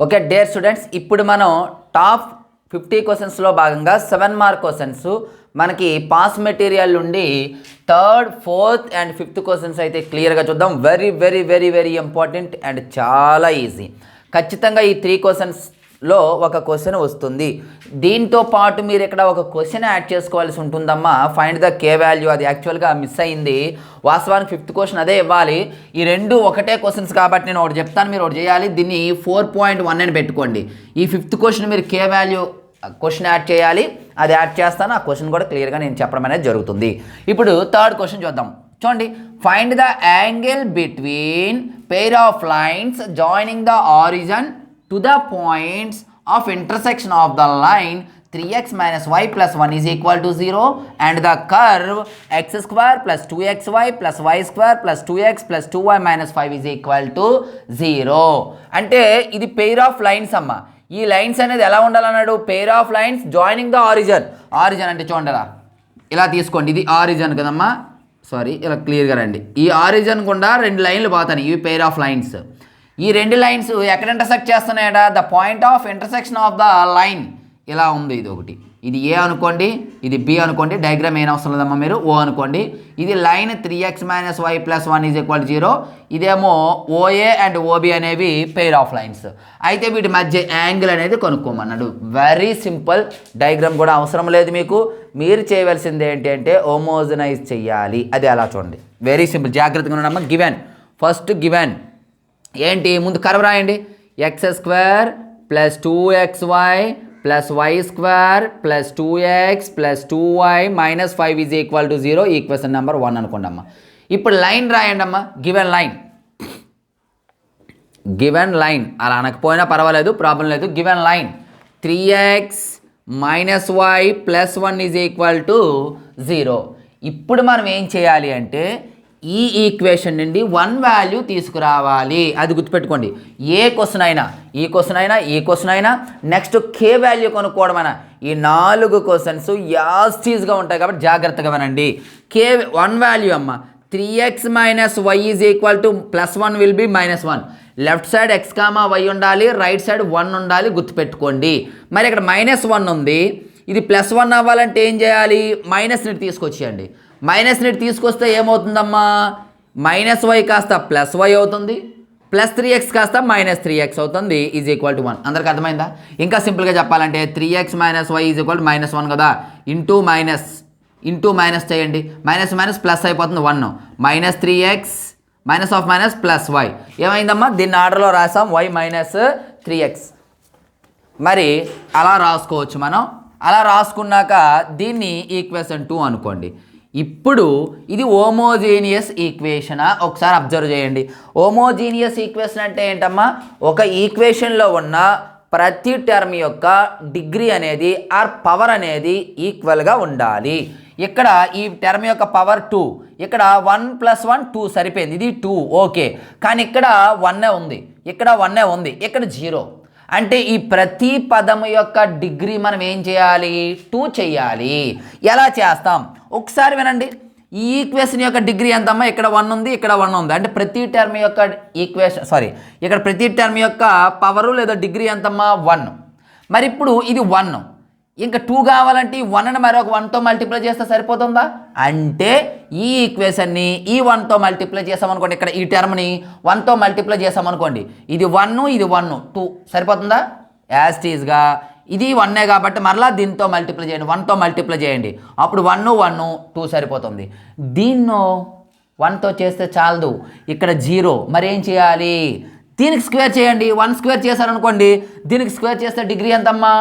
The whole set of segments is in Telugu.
ఓకే డియర్ స్టూడెంట్స్, ఇప్పుడు మనం టాప్ 50 క్వశ్చన్స్లో భాగంగా 7 మార్క్ క్వశ్చన్స్ మనకి పాస్ మెటీరియల్ నుండి 3rd, 4th and 5th questions అయితే క్లియర్గా చూద్దాం. Very very very very important and చాలా ఈజీ. ఖచ్చితంగా ఈ 3 క్వశ్చన్స్లో ఒక క్వశ్చన్ వస్తుంది. దీంతో పాటు మీరు ఇక్కడ ఒక క్వశ్చన్ యాడ్ చేసుకోవాల్సి ఉంటుందమ్మా. ఫైండ్ ద కే వాల్యూ, అది యాక్చువల్గా మిస్ అయింది. వాస్తవానికి 5th క్వశ్చన్ అదే ఇవ్వాలి. ఈ రెండు ఒకటే క్వశ్చన్స్ కాబట్టి నేను ఒకటి చెప్తాను, మీరు ఒకటి చేయాలి. దీన్ని 4.1 అని పెట్టుకోండి. ఈ 5th క్వశ్చన్ మీరు కే వాల్యూ క్వశ్చన్ యాడ్ చేయాలి. అది యాడ్ చేస్తాను, ఆ క్వశ్చన్ కూడా క్లియర్గా నేను చెప్పడం అనేది జరుగుతుంది. ఇప్పుడు 3rd క్వశ్చన్ చూద్దాం. చూడండి, find the angle between pair of lines joining the origin to the points of intersection of the line 3x minus y plus 1 is equal to 0 and the curve x square plus 2xy plus y square plus 2x plus 2y minus 5 is equal to 0. అంటే ఇది పెయిర్ ఆఫ్ లైన్స్ అమ్మా. ఈ లైన్స్ అనేది ఎలా ఉండాలన్నాడు? Pair of lines joining the origin. Origin అంటే చూడండి, ఇలా తీసుకోండి. ఇది ఆరిజిన్ కదమ్మా, సారీ ఇలా క్లియర్గా రండి. ఈ ఆరిజిన్ గుండా 2 లైన్లు పోతాయి. ఇవి పెయిర్ ఆఫ్ లైన్స్. ఈ 2 లైన్స్ ఎక్కడ ఇంటర్సెక్ట్ చేస్తున్నాయట? The point of intersection of the line ఇలా ఉంది. ఇది ఒకటి, ఇది ఏ అనుకోండి, ఇది బి అనుకోండి. డయాగ్రామ్ ఏం అవసరం లేదమ్మా, మీరు ఓ అనుకోండి. ఇది line 3x minus y plus 1 is equal to 0. ఇదేమో ఓఏ అండ్ ఓబి అనేవి పెయిర్ ఆఫ్ లైన్స్. అయితే వీటి మధ్య యాంగిల్ అనేది కనుక్కోమన్నాడు. వెరీ సింపుల్, డయాగ్రామ్ కూడా అవసరం లేదు మీకు. మీరు చేయవలసింది ఏంటి అంటే హోమోజనైజ్ చెయ్యాలి. అది అలా చూడండి, వెరీ సింపుల్. జాగ్రత్తగా ఉన్నాడమ్మా. గివెన్, ఫస్ట్ గివెన్ ఏంటి? ముందు కర్వ్ రాయండి. X square plus 2xy plus y square plus 2x plus 2y minus 5 is equal to 0. Equation number 1 అనుకోండి అమ్మా. ఇప్పుడు లైన్ రాయండి అమ్మా. గివెన్ లైన్, గివెన్ లైన్ అలా అనకపోయినా పర్వాలేదు, ప్రాబ్లం లేదు. Given line 3x minus y plus 1 is equal to 0. ఇప్పుడు మనం ఏం చేయాలి అంటే ఈ ఈక్వేషన్ నుండి 1 వాల్యూ తీసుకురావాలి. అది గుర్తుపెట్టుకోండి. ఏ క్వశ్చన్ అయినా, ఈ క్వశ్చన్ అయినా, ఈ క్వశ్చన్ అయినా, నెక్స్ట్ కే వాల్యూ కొనుక్కోవడం అయినా, ఈ 4 క్వశ్చన్స్ యాస్టీస్గా ఉంటాయి కాబట్టి జాగ్రత్తగా వినండి. కే 1 వాల్యూ అమ్మ. 3x minus y is equal to plus 1 will be -1. Left side x, y ఉండాలి, రైట్ సైడ్ 1 ఉండాలి, గుర్తుపెట్టుకోండి. మరి ఇక్కడ -1 ఉంది, ఇది +1 అవ్వాలంటే ఏం చేయాలి? మైనస్ని తీసుకొచ్చేయండి. మైనస్ని తీసుకొస్తే ఏమవుతుందమ్మా? -y కాస్త +y అవుతుంది, ప్లస్ 3x కాస్త -3x అవుతుంది, ఈజ్ ఈక్వల్ టు 1. అందరికి అర్థమైందా? ఇంకా సింపుల్గా చెప్పాలంటే 3x minus y is equal to -1 కదా. ఇంటూ మైనస్ చేయండి. మైనస్ ప్లస్ అయిపోతుంది 1. -3x minus of minus plus y ఏమైందమ్మా? దీన్ని ఆర్డర్లో రాసాం, y -3x. మరి అలా రాసుకోవచ్చు మనం. అలా రాసుకున్నాక దీన్ని ఈక్వేషన్ 2 అనుకోండి. ఇప్పుడు ఇది హోమోజీనియస్ ఈక్వేషనా? ఒకసారి అబ్జర్వ్ చేయండి. హోమోజీనియస్ ఈక్వేషన్ అంటే ఏంటమ్మా? ఒక ఈక్వేషన్లో ఉన్న ప్రతి టర్మ్ యొక్క డిగ్రీ అనేది ఆర్ పవర్ అనేది ఈక్వల్గా ఉండాలి. ఇక్కడ ఈ టర్మ్ యొక్క పవర్ 2, ఇక్కడ 1 + 1 2 సరిపోయింది, ఇది 2 ఓకే. కానీ ఇక్కడ 1 ఉంది, ఇక్కడ 1 ఉంది, ఇక్కడ 0. అంటే ఈ ప్రతి పదము యొక్క డిగ్రీ మనం ఏం చేయాలి? 2 చేయాలి. ఎలా చేస్తాం ఒకసారి వినండి. ఈ ఈక్వేషన్ యొక్క డిగ్రీ ఎంతమ్మా? ఇక్కడ 1 ఉంది, ఇక్కడ 1 ఉంది. అంటే ప్రతి టర్మ్ యొక్క ఇక్కడ ప్రతి టర్మ్ యొక్క పవరు లేదా డిగ్రీ ఎంతమ్మా? 1. మరి ఇప్పుడు ఇది 1, ఇంకా 2 కావాలంటే ఈ 1ని మరొక 1తో మల్టిప్లై చేస్తే సరిపోతుందా? అంటే ఈ ఈక్వేషన్ని ఈ 1తో మల్టిప్లై చేసామనుకోండి, ఇక్కడ ఈ టర్మ్ని 1తో మల్టిప్లై చేసామనుకోండి, ఇది 1, ఇది 1, 2 సరిపోతుందా? యాజ్ టీజ్గా ఇది 1 కాబట్టి మరలా దీంతో మల్టిప్లై చేయండి, 1తో మల్టిప్లై చేయండి. అప్పుడు 1, 1, 2 సరిపోతుంది. దీన్నో 1తో చేస్తే చాలదు, ఇక్కడ 0. మరి ఏం చేయాలి? దీనికి స్క్వేర్ చేయండి. 1 స్క్వేర్ చేశారనుకోండి, దీనికి స్క్వేర్ చేస్తే డిగ్రీ ఎంతమ్మా?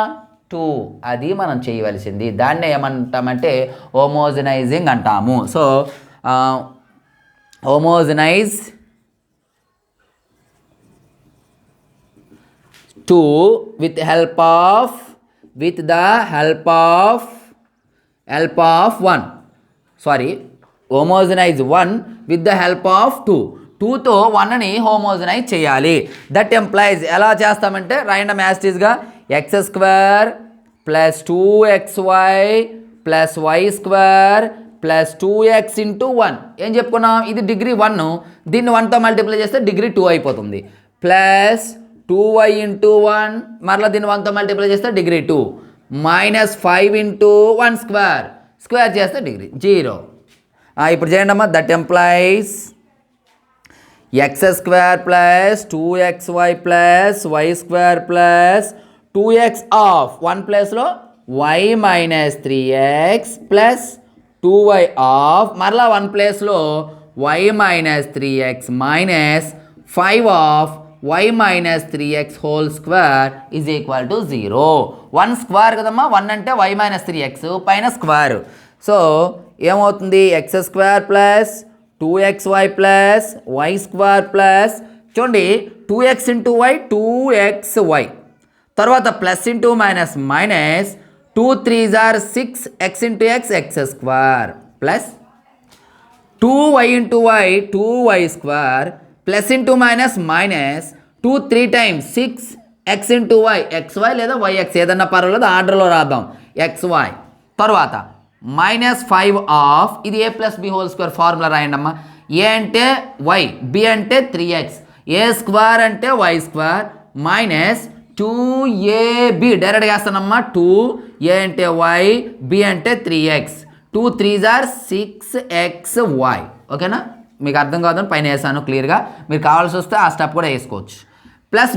2. అది మనం చేయవలసింది. దాన్నే ఏమంటామంటే హోమోజనైజింగ్ అంటాము. So homogenize 2 with the help of 1. Sorry, homogenize 1 with the help of 2. 2తో 1ని హోమోజనైజ్ చేయాలి. దట్ ఎంప్లాయిజ్ ఎలా చేస్తామంటే రాయండమ్ యాస్టీస్గా x² plus 2xy plus y² plus 2x into 1. ఏం చెప్పుకున్నాం? ఇది డిగ్రీ 1, దీన్ని 1తో మల్టిప్లై చేస్తే డిగ్రీ 2 అయిపోతుంది. ప్లస్ 2y ఇంటూ 1 మరలా దీన్ని 1తో మల్టిప్లై చేస్తే డిగ్రీ 2 -5 ఇంటూ 1 స్క్వేర్ చేస్తే డిగ్రీ 0. ఇప్పుడు చేయండి అమ్మా. That employees x² plus 2xy plus y² plus 2x of 1 ప్లేస్లో y minus 3x plus 2y of మరలా 1 ప్లేస్లో y minus 3x minus 5 of y minus 3x whole square is equal to 0. 1 square కదమ్మా. 1 అంటే y మైనస్ 3x పైన స్క్వేర్. సో ఏమవుతుంది? x² plus 2xy plus y² plus చూడండి 2x ఇంటూ y 2xy తర్వాత plus into minus minus 2 3s are 6 x into x square plus 2y into y 2y² plus into minus minus 2 3 times 6 x into y xy లేదా yx ఏదన్నా పర్వాలేదు, ఆర్డర్లో రాద్దాం. xy తర్వాత -5 ఆఫ్ ఇది a plus b whole square formula రాయండి అమ్మా. ఏ అంటే y, b అంటే 3x, a² అంటే y² మైనస్ 2ab డైరెక్ట్గా వేస్తానమ్మా. 2a అంటే y, b అంటే 3x, 2 3s are 6xy. ఓకేనా? మీకు అర్థం కాదని పైన వేసాను క్లియర్గా. మీరు కావాల్సి వస్తే ఆ స్టెప్ కూడా వేసుకోవచ్చు. ప్లస్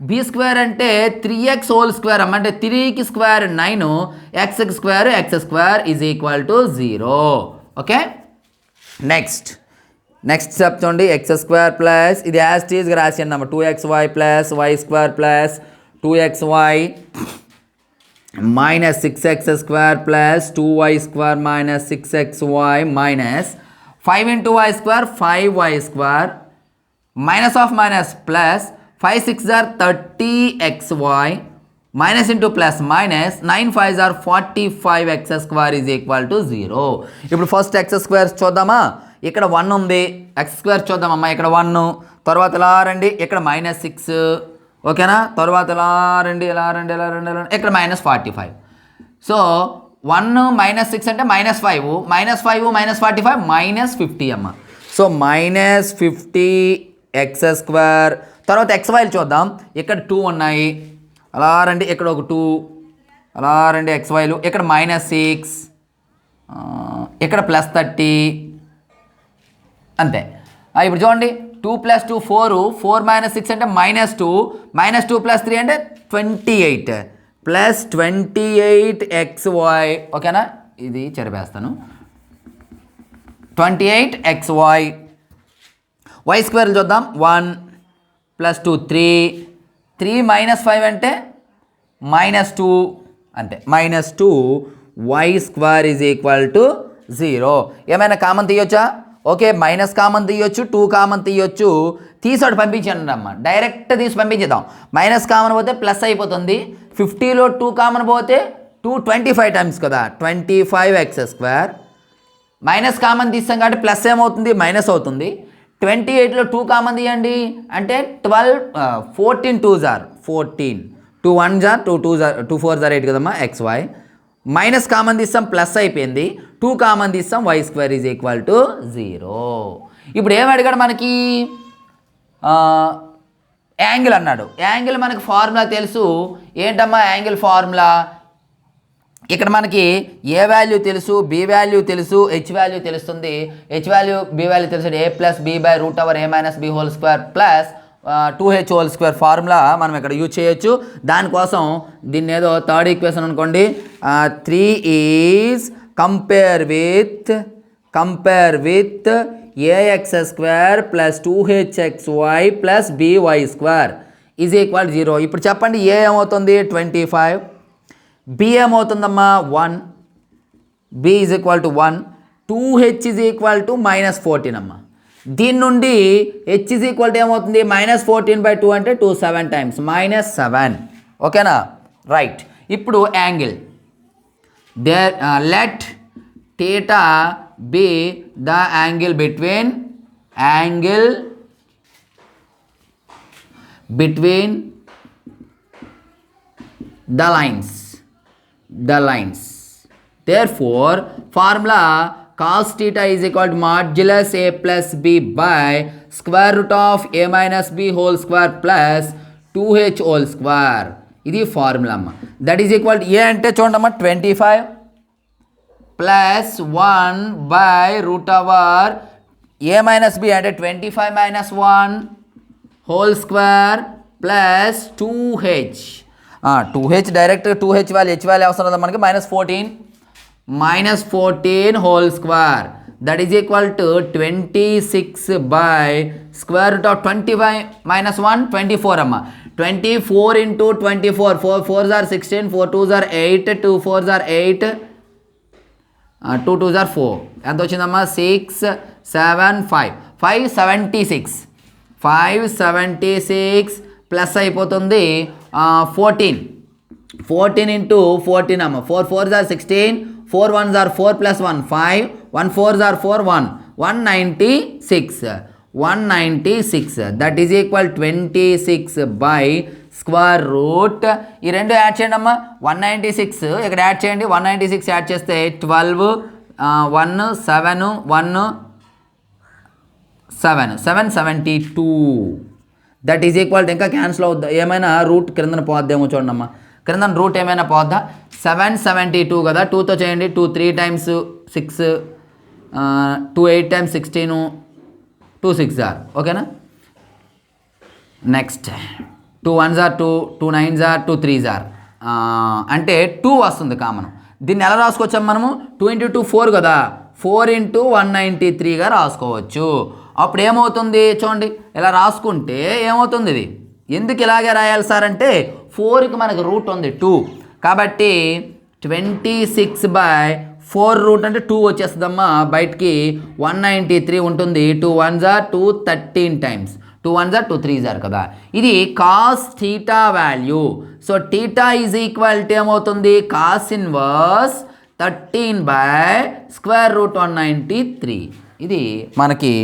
b² అంటే 3x హోల్ స్క్వేర్ అమ్మ. అంటే 3కి square 9, x square is equal to 0. Okay, next step చూడండి. x² ప్లస్ ఇది యాజ్ ఇట్ ఈజ్గా రాసేయండి అమ్మ. 2xy plus y² plus 2xy minus 6x² plus 2y² minus 6xy minus 5 into y² 5y² minus of minus plus 5 6s are 30xy minus into plus minus 9 5s are 45x² is equal to 0. ఇప్పుడు ఫస్ట్ x² చూద్దామా. ఇక్కడ 1 ఉంది. x² చూద్దామమ్మా. ఇక్కడ 1 తర్వాత ఇలా రండి, ఇక్కడ -6 ఓకేనా. తర్వాత ఇలా రండి ఇక్కడ -45. సో 1 -6 అంటే -5 -5 -45 -50 అమ్మ. సో -50 x² తర్వాత xyలు చూద్దాం. ఇక్కడ 2 ఉన్నాయి. అలా రండి, ఇక్కడ ఒక 2 అలా రండి xyలు. ఇక్కడ -6 ఇక్కడ +30 అంతే. ఇప్పుడు చూడండి 2 + 2 4 4 - 6 అంటే -2 -2 + 3 అంటే 28 ప్లస్ 28xy. ఓకేనా, ఇది చెరిపేస్తాను. 28xy y² చూద్దాం. 1 + 2 3 -5 అంటే -2 అంతే. -2 y² ఈజ్ ఈక్వల్ టు 0. ఏమైనా కామన్ తీయొచ్చా? ఓకే, మైనస్ కామన్ తీయొచ్చు, 2 కామన్ తీయొచ్చు. తీసాడు పంపించండి అమ్మ. డైరెక్ట్ తీసి పంపించేద్దాం. మైనస్ కామన్ పోతే ప్లస్ అయిపోతుంది. 50లో 2 కామన్ పోతే 2 25 టైమ్స్ కదా, 25x². మైనస్ కామన్ తీస్తాం కాబట్టి ప్లస్ ఏమవుతుంది? మైనస్ అవుతుంది. 28లో 2 కామన్ తీయండి అంటే 12 14 2s are 14 2 1s are 2 2s are 2 4s are 8 కదమ్మా xy. మైనస్ కామన్ తీస్తాం ప్లస్ అయిపోయింది. 2 కామన్ తీస్తాం y² ఈజ్ ఈక్వల్ టు 0. ఇప్పుడు ఏమి అడిగాడు మనకి? యాంగిల్ అన్నాడు. యాంగిల్ మనకి ఫార్ములా తెలుసు. ఏంటమ్మా యాంగిల్ ఫార్ములా? ఇక్కడ మనకి ఏ వాల్యూ తెలుసు, బి వాల్యూ తెలుసు, హెచ్ వాల్యూ తెలుస్తుంది. హెచ్ వాల్యూ బి వాల్యూ తెలుసు. a + b/√a - b whole square plus 2h whole square formula మనం ఇక్కడ యూజ్ చేయొచ్చు. దానికోసం దీన్ని ఏదో థర్డ్ ఈక్వేషన్ అనుకోండి. 3 is compare with ax² plus 2hxy plus by² is equal 0. ఇప్పుడు చెప్పండి ఏ ఏమవుతుంది? 25. బి ఏమవుతుందమ్మా? 1. B is equal to 1. 2h is equal to -14 అమ్మా. దీని నుండి h ఈజ్ ఈక్వల్ టు ఏమవుతుంది? -14/2 అంటే 2 7 టైమ్స్ -7. ఓకేనా, రైట్. ఇప్పుడు angle let theta be the angle between the lines. Therefore formula cos theta is equal to modulus a plus b by square root of a minus b whole square plus 2h whole square. ఇది ఫార్ములా అమ్మ. That is equal to a అంటే చూడమ్మా 25 plus 1 by root over a minus b అంటే 25 minus 1 whole square plus 2h. 2h direct 2h value H value అవసరం మనకి -14 whole square that is equal to 26 by square root of 25 minus 1 24 అమ్మ. 24 into 24 4 4s are 16 4 2s are 8 2 4s are 8 2 2s are 4 ఎంత వచ్చిందమ్మా 6 7 5 576 ప్లస్ అయిపోతుంది 14 into 14 అమ్మ 4 4s are 16 4 1s are 4 plus 1 5 1 4s are 4 196 that is equal 26 by square route ఈ రెండు యాడ్ చేయండి అమ్మా 196 ఇక్కడ యాడ్ చేయండి 196 యాడ్ చేస్తే 12 1 7 1 772 దట్ ఈజ్ ఈక్వల్ ఇంకా క్యాన్సిల్ అవుద్దా ఏమైనా రూట్ క్రిందన పోద్దేమో చూడండి అమ్మా క్రిందన రూట్ ఏమైనా పోద్దా 772 కదా 2తో చేయండి 2 3 times 6 2 8 times 16 2 6 are ఓకేనా next 2 1s are 2 2 9s are 2 3s are అంటే 2 వస్తుంది కామన్ దీన్ని ఎలా రాసుకోవచ్చాం మనము 2 into 2 4 కదా 4 into 193గా రాసుకోవచ్చు అప్పుడు ఏమవుతుంది చూడండి ఇలా రాసుకుంటే ఏమవుతుంది ఇది ఎందుకు ఇలాగే రాయాలి సార్ అంటే 4కి మనకు రూట్ ఉంది 2 కాబట్టి 26 బై 4 రూట్ అంటే 2 వచ్చేస్తుందమ్మా బయటికి 193 ఉంటుంది 2 1s are 2 13 times 2 1s are 2 3s are కదా ఇది cos theta value so theta is equal to ఏమవుతుంది cos inverse 13 by square root 193 ఇది మనకి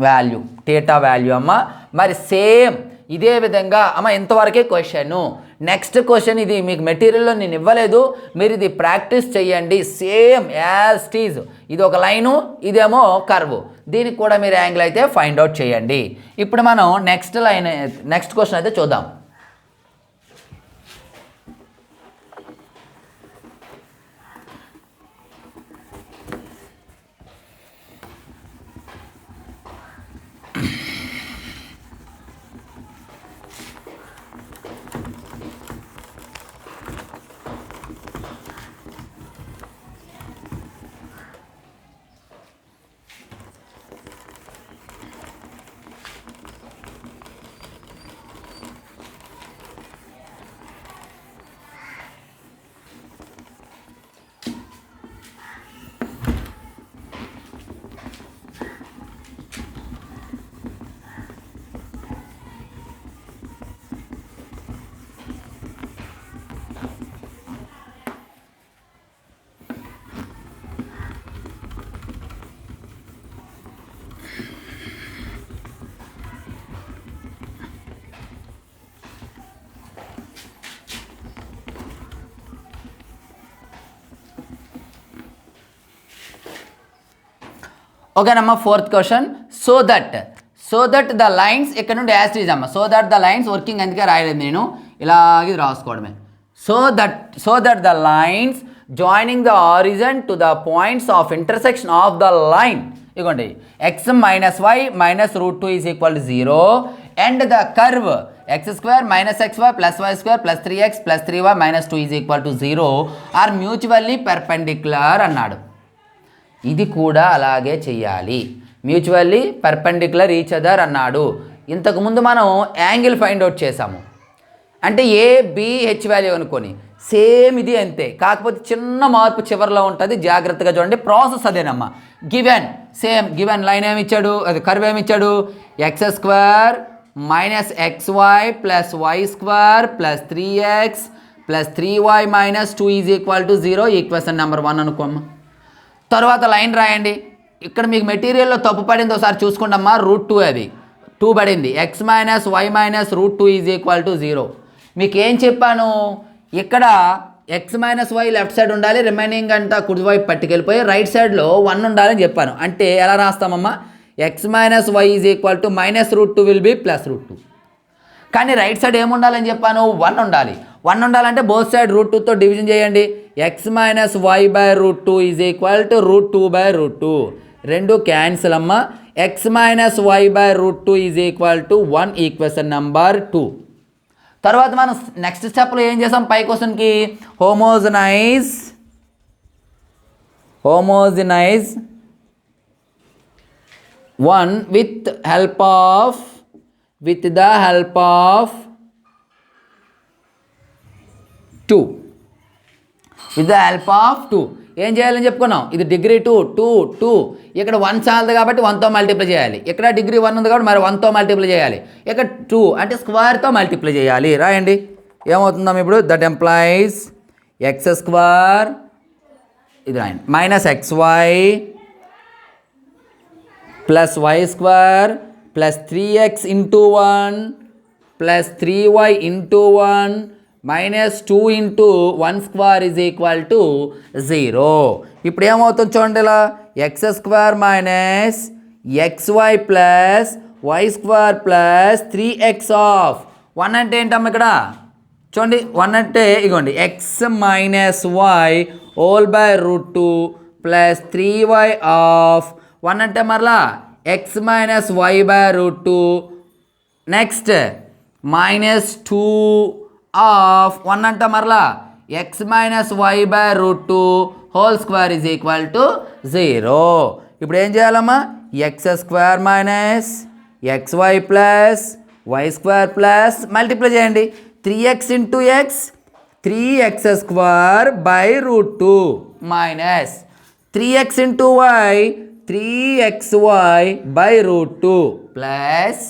వాల్యూ థీటా వాల్యూ అమ్మ మరి సేమ్ ఇదే విధంగా అమ్మ ఇంతవరకే క్వశ్చన్ నెక్స్ట్ క్వశ్చన్ ఇది మీకు మెటీరియల్లో నేను ఇవ్వలేదు మీరు ఇది ప్రాక్టీస్ చేయండి సేమ్ యాజ్ టీజ్ ఇది ఒక లైను ఇదేమో కర్వ్ దీనికి కూడా మీరు యాంగిల్ అయితే ఫైండ్ అవుట్ చేయండి ఇప్పుడు మనం నెక్స్ట్ క్వశ్చన్ అయితే చూద్దాం ఓకేనమ్మా fourth question so that the lines ఇక్కడ నుండి యాజ్ టీజ్ అమ్మ so that the lines working అందుకే రాయలేదు నేను ఇలాగే రాసుకోవడమే so that the lines joining the origin to the points of intersection of the line ఇదిగోండి x minus y minus root 2 is equal to 0 and the curve x square minus xy plus y square plus 3x plus 3y minus 2 is equal to 0 are mutually perpendicular అన్నాడు ఇది కూడా అలాగే చెయ్యాలి మ్యూచువల్లీ పర్పెండిక్యులర్ ఈచ్ అదర్ అన్నాడు ఇంతకుముందు మనం యాంగిల్ ఫైండ్ అవుట్ చేసాము అంటే ABH వాల్యూ అనుకొని సేమ్ ఇది అంతే కాకపోతే చిన్న మార్పు చివరిలో ఉంటుంది జాగ్రత్తగా చూడండి ప్రాసెస్ అదేనమ్మా గివెన్ లైన్ ఏమి ఇచ్చాడు అది కర్వ్ ఏమి ఇచ్చాడు x square minus xy plus y square plus 3x plus 3y minus 2 is equal to 0 equation number 1 అనుకోమ్మా తర్వాత లైన్ రాయండి ఇక్కడ మీకు మెటీరియల్లో తప్పు పడింది ఒకసారి చూసుకోండమ్మా రూట్ 2 అది 2 పడింది x minus y minus root 2 is equal to 0 మీకు ఏం చెప్పాను ఇక్కడ x minus y left side ఉండాలి, రిమైనింగ్ అంతా కుడివైపు పట్టుకెళ్ళిపోయి రైట్ సైడ్లో 1 ఉండాలని చెప్పాను. అంటే ఎలా రాస్తామమ్మా, x minus y is equal to -√2 will be +√2. కానీ రైట్ సైడ్ ఏముండాలని చెప్పాను, 1 ఉండాలి. 1 ఉండాలంటే బోత్ సైడ్ √2తో డివిజన్ చేయండి. X minus y by √2 is equal to √2/√2. రెండు క్యాన్సిల్ అమ్మ. X minus y by √2 is equal to 1 equation number 2. తర్వాత మనం నెక్స్ట్ స్టెప్లో ఏం చేసాం, పై క్వశ్చన్కి homogenise 1 with the help of 2. With the help of 2 ఏం చేయాలని చెప్పుకున్నాం, ఇది డిగ్రీ 2 ఇక్కడ 1 చాలదు కాబట్టి 1తో మల్టిప్లై చేయాలి. ఇక్కడ డిగ్రీ 1 ఉంది కాబట్టి మరి 1తో మల్టిప్లై చేయాలి. ఇక్కడ 2 అంటే స్క్వేర్తో మల్టిప్లై చేయాలి. రాయండి ఏమవుతుందాం ఇప్పుడు, దట్ ఎంప్లాయిస్ x² ఇది రాయండి -xy + y² + 3x × 1 + 3y × 1 -2 × 1² is equal to 0. ఇప్పుడు ఏమవుతుంది చూడండి, ఇలా x² - xy + y² + 3x of 1 అంటే ఏంటమ్మా ఇక్కడ చూడండి, 1 అంటే ఇగోండి x - y whole by √2 + 3y of 1 అంటే మరలా x - y by √2 next -2 of 1 అంటే మరలా x - y by √2 whole square is equal to 0. ఇప్పుడు ఏం చేయాలమ్మా, x² - xy + y² మల్టిప్లై చేయండి. 3x × x 3x² by √2 minus 3x × y 3xy by √2 plus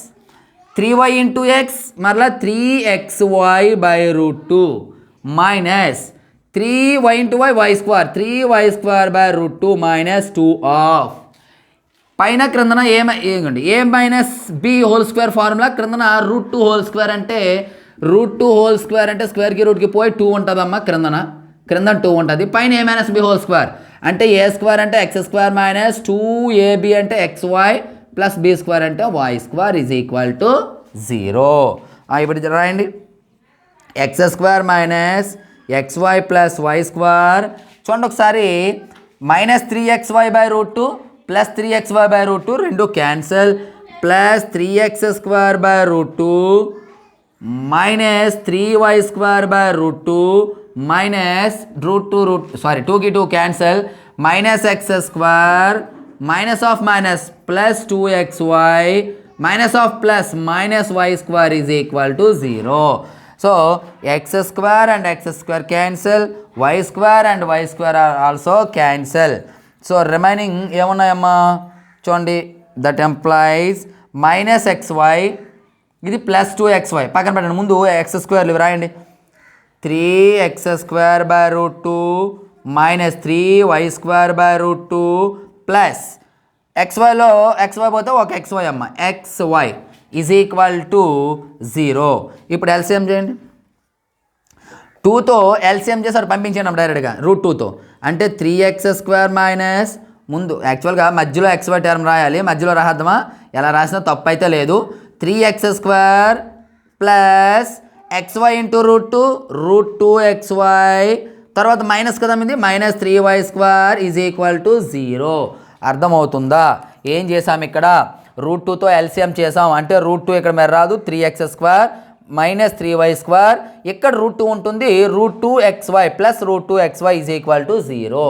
3y × x మరలా 3xy by √2 minus 3y × y 3y² by √2 -2 of పైన క్రిందన A minus B whole square formula, క్రిందన √2 హోల్ స్క్వేర్ అంటే √2 హోల్ స్క్వేర్ అంటే స్క్వేర్కి రూట్కి పోయి 2 ఉంటుందమ్మా, క్రిందన 2 ఉంటుంది. పైన a - b హోల్ స్క్వేర్ అంటే a² అంటే x² - 2ab అంటే xy + b² అంటే y² ఈజ్ ఈక్వల్ టు 0. ఇప్పుడు రాయండి x² - xy + y² చూడండి ఒకసారి -3xy బై √2 + 3xy బై √2 రెండు cancel plus 3x² by √2 -3y² by √2 minus √2 2 cancel -x² minus of minus plus 2xy minus of plus -y² is equal to 0. So x² and x² క్యాన్సల్, y² and y² also cancel. So remaining ఏమున్నాయమ్మా చూడండి, దట్ ఎంప్లాయిస్ -xy ఇది ప్లస్ 2xy పక్కన పెట్టండి, ముందు x² రాయండి. 3x² by √2 - 3y² by √2 plus xyలో xy పోతే ఒక xy అమ్మ, xy ఈజ్ ఈక్వల్ టు 0. ఇప్పుడు ఎల్సిఎం చేయండి, 2తో ఎల్సిఎం చేసారు పంపించాను డైరెక్ట్గా √2తో అంటే 3x² మైనస్ ముందు యాక్చువల్గా మధ్యలో xy టర్మ్ రాయాలి, మధ్యలో రాద్దామా, ఎలా రాసినా తప్పు అయితే లేదు. 3x² ప్లస్ xy × √2 తర్వాత మైనస్ కదా ఇది -3y² ఈజ్ ఈక్వల్ టు 0. అర్థమవుతుందా? ఏం చేసాం ఇక్కడ √2తో ఎల్సిఎం చేసాం అంటే √2 ఇక్కడ మరి రాదు, 3x² - 3y² ఇక్కడ √2 ఉంటుంది, √2xy plus √2xy is equal to 0.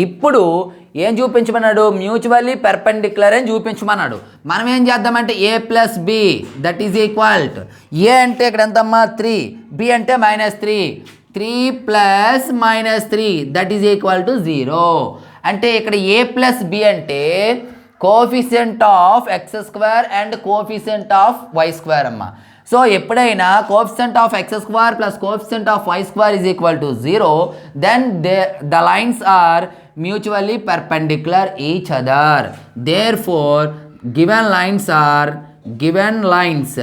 ఇప్పుడు ఏం చూపించమన్నాడు, మ్యూచువల్లీ పెర్పెండిక్యులర్ అని చూపించమన్నాడు. మనం ఏం చేద్దామంటే a + b that is equal to a అంటే ఇక్కడ ఎంతమ్మా 3, b అంటే -3 3 + -3 దట్ ఈజ్ ఈక్వల్ టు 0. అంటే ఇక్కడ a + b అంటే coefficient of x² and coefficient of y² అమ్మ. సో ఎప్పుడైనా coefficient of x² plus coefficient of y² is equal to 0 then the lines are mutually perpendicular each other, therefore given lines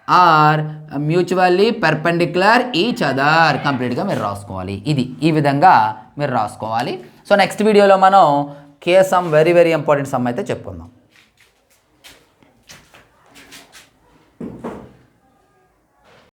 are mutually perpendicular each other. కంప్లీట్గా మీరు రాసుకోవాలి. ఇది ఈ విధంగా మీరు రాసుకోవాలి. సో నెక్స్ట్ వీడియోలో మనం some very very important some అయితే చెప్పుకుందాం.